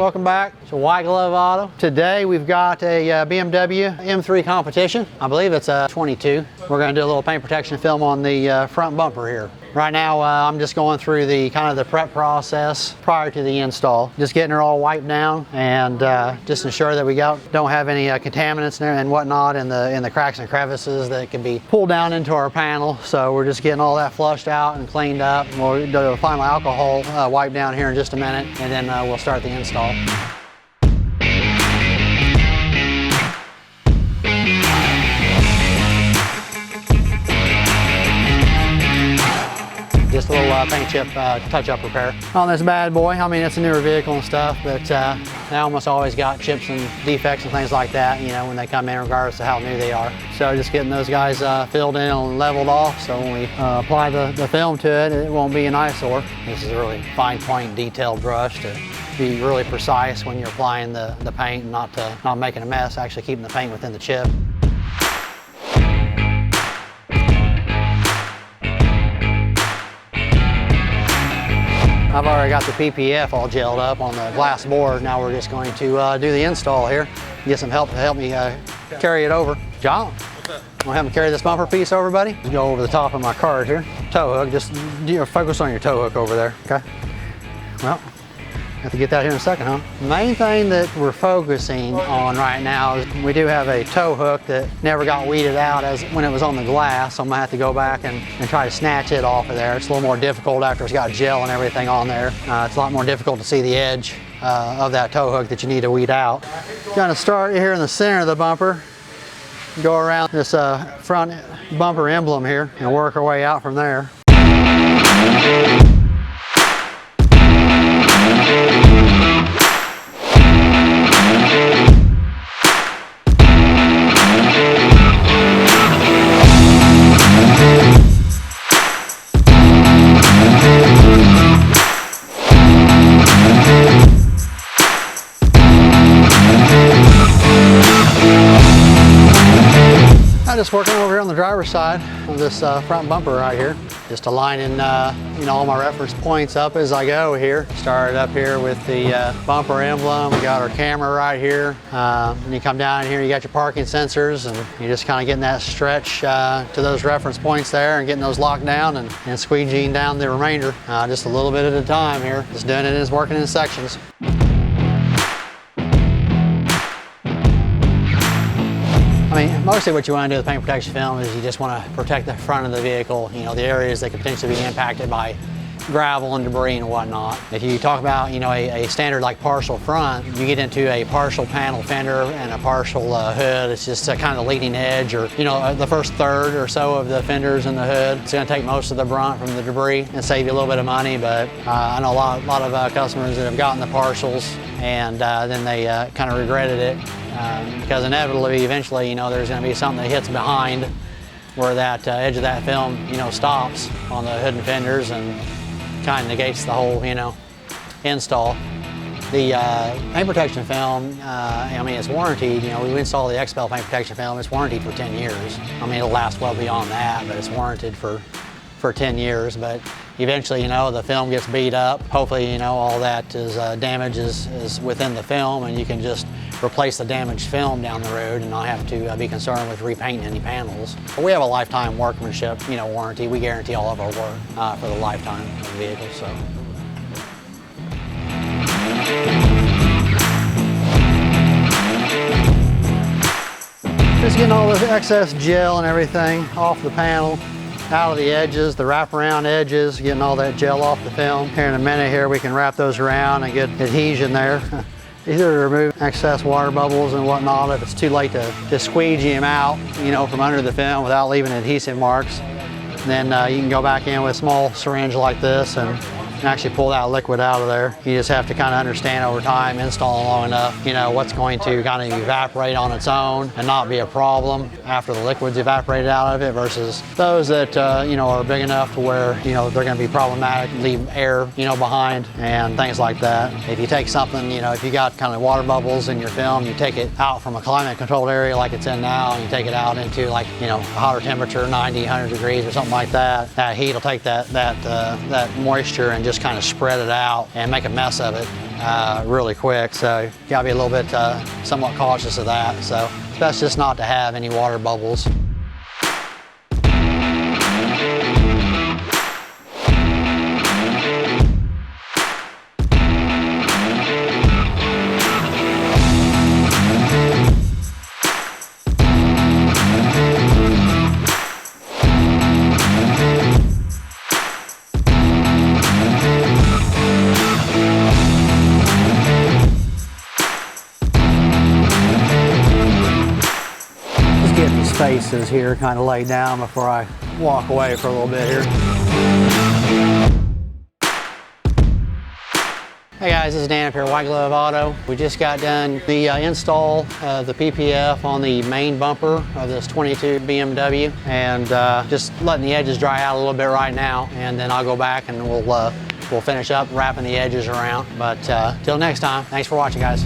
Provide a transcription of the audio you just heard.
welcome back to White Glove Auto. Today we've got a BMW M3 Competition. I believe it's a 22. We're going to do a little paint protection film on the front bumper here. Right now I'm just going through the prep process prior to the install. Just getting her all wiped down and just ensure that we don't have any contaminants and whatnot in the cracks and crevices that can be pulled down into our panel. So we're just getting all that flushed out and cleaned up. We'll do a final alcohol wipe down here in just a minute, and then we'll start the install. Just a little paint chip touch-up repair on this bad boy. I mean, it's a newer vehicle and stuff, but they almost always got chips and defects and things like that, you know, when they come in, regardless of how new they are. So just getting those guys filled in and leveled off, so when we apply the film to it, it won't be an eyesore. This is a really fine point, detailed brush to be really precise when you're applying the paint and not making a mess, actually keeping the paint within the chip. I've already got the PPF all gelled up on the glass board. Now we're just going to do the install here. Get some help to help me carry it over. John, what's up? I'm gonna have him carry this bumper piece over, buddy. Just go over the top of my card here. Tow hook, just focus on your tow hook over there, okay? Well, have to get that here in a second, huh? The main thing that we're focusing on right now is we do have a tow hook that never got weeded out when it was on the glass, so I'm gonna have to go back and try to snatch it off of there. It's a little more difficult after it's got gel and everything on there. It's a lot more difficult to see the edge of that tow hook that you need to weed out. Gonna start here in the center of the bumper, go around this front bumper emblem here and work our way out from there. I'm just working over here on the driver's side of this front bumper right here. Just aligning all my reference points up as I go here. Started up here with the bumper emblem. We got our camera right here. When you come down here, you got your parking sensors, and you're just kind of getting that stretch to those reference points there and getting those locked down and squeegeeing down the remainder just a little bit at a time here. Just doing it as working in sections. I mean, mostly what you want to do with paint protection film is you just want to protect the front of the vehicle, you know, the areas that could potentially be impacted by gravel and debris and whatnot. If you talk about, you know, a standard like partial front, you get into a partial panel fender and a partial hood. It's just kind of the leading edge, or, you know, the first third or so of the fenders in the hood. It's going to take most of the brunt from the debris and save you a little bit of money, but I know a lot of customers that have gotten the partials and then they kind of regretted it. Because inevitably, eventually, you know, there's going to be something that hits behind where that edge of that film, you know, stops on the hood and fenders and kind of negates the whole, you know, install. The paint protection film, I mean, it's warranted. You know, we install the XPEL paint protection film. It's warranted for 10 years. I mean, it'll last well beyond that, but it's warranted for 10 years. But eventually, you know, the film gets beat up. Hopefully, you know, all that damage is within the film, and you can just replace the damaged film down the road and not have to be concerned with repainting any panels. But we have a lifetime workmanship, you know, warranty. We guarantee all of our work for the lifetime of the vehicle. So. Just getting all the excess gel and everything off the panel, out of the edges, the wraparound edges, getting all that gel off the film. Here in a minute here, we can wrap those around and get adhesion there. Either to remove excess water bubbles and whatnot if it's too late to squeegee them out, you know, from under the film without leaving adhesive marks. Then you can go back in with a small syringe like this and actually pull that liquid out of there. You just have to kind of understand over time, installing long enough, you know, what's going to kind of evaporate on its own and not be a problem after the liquid's evaporated out of it, versus those that, you know, are big enough to where, you know, they're going to be problematic, leave air, you know, behind and things like that. If you take something, you know, if you got kind of water bubbles in your film, you take it out from a climate controlled area like it's in now, and you take it out into, like, you know, a hotter temperature, 90, 100 degrees or something like that, that heat will take that moisture and just just kind of spread it out and make a mess of it really quick. So you gotta be a little bit somewhat cautious of that. So it's best just not to have any water bubbles. Get these faces here kind of laid down before I walk away for a little bit here. Hey guys, this is Dan up here at White Glove Auto. We just got done the install of the PPF on the main bumper of this 22 BMW, and just letting the edges dry out a little bit right now, and then I'll go back and we'll finish up wrapping the edges around. But till next time, thanks for watching, guys.